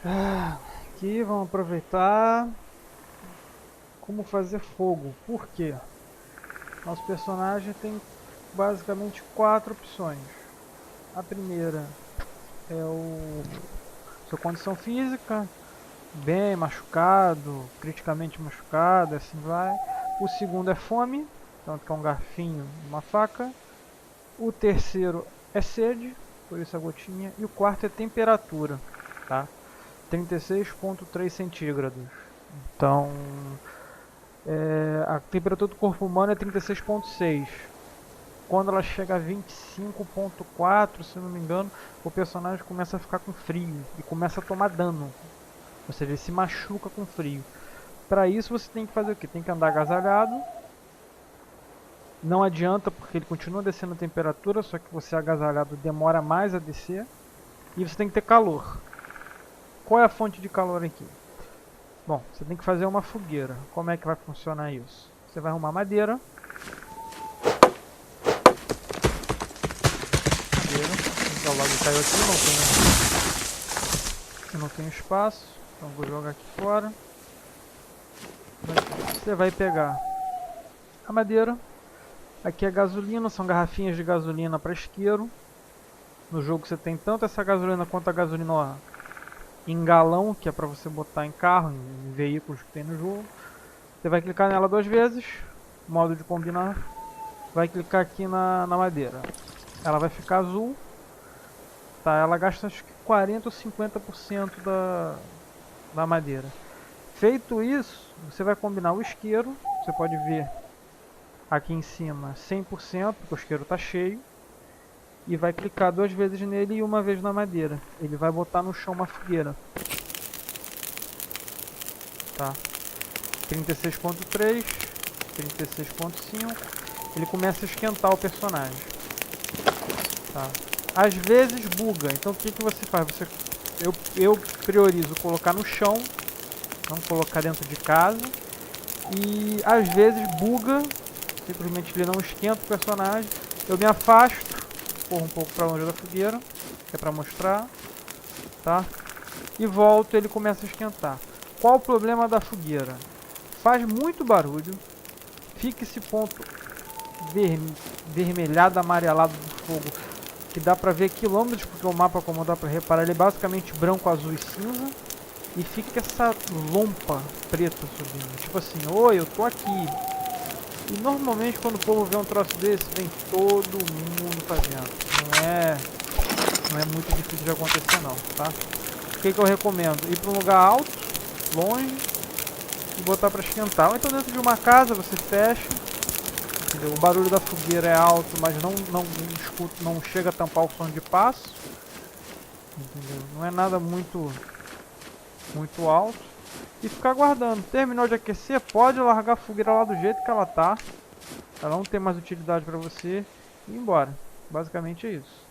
Aqui vamos aproveitar como fazer fogo. Por quê? Nosso personagem tem basicamente 4 opções. A primeira é o sua condição física, bem machucado, criticamente machucado, assim vai. O segundo é fome, tanto que é um garfinho e uma faca. O terceiro é sede, por isso a gotinha. E o quarto é temperatura, tá? 36,3 centígrados. Então, a temperatura do corpo humano é 36,6. Quando ela chega a 25,4, se não me engano, o personagem começa a ficar com frio e começa a tomar dano. Ou seja, ele se machuca com frio. Para isso você tem que fazer o que? Tem que andar agasalhado. Não adianta porque ele continua descendo a temperatura, só que você agasalhado demora mais a descer. E você tem que ter calor. Qual é a fonte de calor aqui? Bom, você tem que fazer uma fogueira. Como é que vai funcionar isso? Você vai arrumar madeira. Então logo caiu aqui, não tem espaço. Então vou jogar aqui fora. Você vai pegar a madeira. Aqui é gasolina, são garrafinhas de gasolina para isqueiro. No jogo você tem tanto essa gasolina quanto a gasolina em galão, que é para você botar em carro, em veículos que tem no jogo. Você vai clicar nela 2 vezes, modo de combinar. Vai clicar aqui na madeira. Ela vai ficar azul. Tá, ela gasta acho que 40 ou 50% da madeira. Feito isso, você vai combinar o isqueiro. Você pode ver aqui em cima 100%, porque o isqueiro está cheio. E vai clicar 2 vezes nele e 1 vez na madeira. Ele vai botar no chão uma fogueira. Tá? 36,3, 36,5. Ele começa a esquentar o personagem. Tá? Às vezes buga, então o que você faz? Eu priorizo colocar no chão, não colocar dentro de casa. E às vezes buga, simplesmente ele não esquenta o personagem. Eu me afasto, corro um pouco para longe da fogueira, que é para mostrar, tá? E volto, ele começa a esquentar. Qual o problema da fogueira? Faz muito barulho, fica esse ponto vermelhado, amarelado do fogo, que dá pra ver quilômetros, porque o mapa, como dá pra reparar, ele é basicamente branco, azul e cinza. E fica essa lompa preta subindo, tipo assim, oi, eu tô aqui. E normalmente quando o povo vê um troço desse, vem todo mundo fazendo. Não é muito difícil de acontecer não, tá? O que eu recomendo? Ir para um lugar alto, longe, e botar para esquentar. Ou então dentro de uma casa você fecha, entendeu? O barulho da fogueira é alto, mas não chega a tampar o som de passo, entendeu? Não é nada muito alto. E ficar aguardando. Terminou de aquecer, pode largar a fogueira lá do jeito que ela tá. Ela não tem mais utilidade para você e ir embora. Basicamente é isso.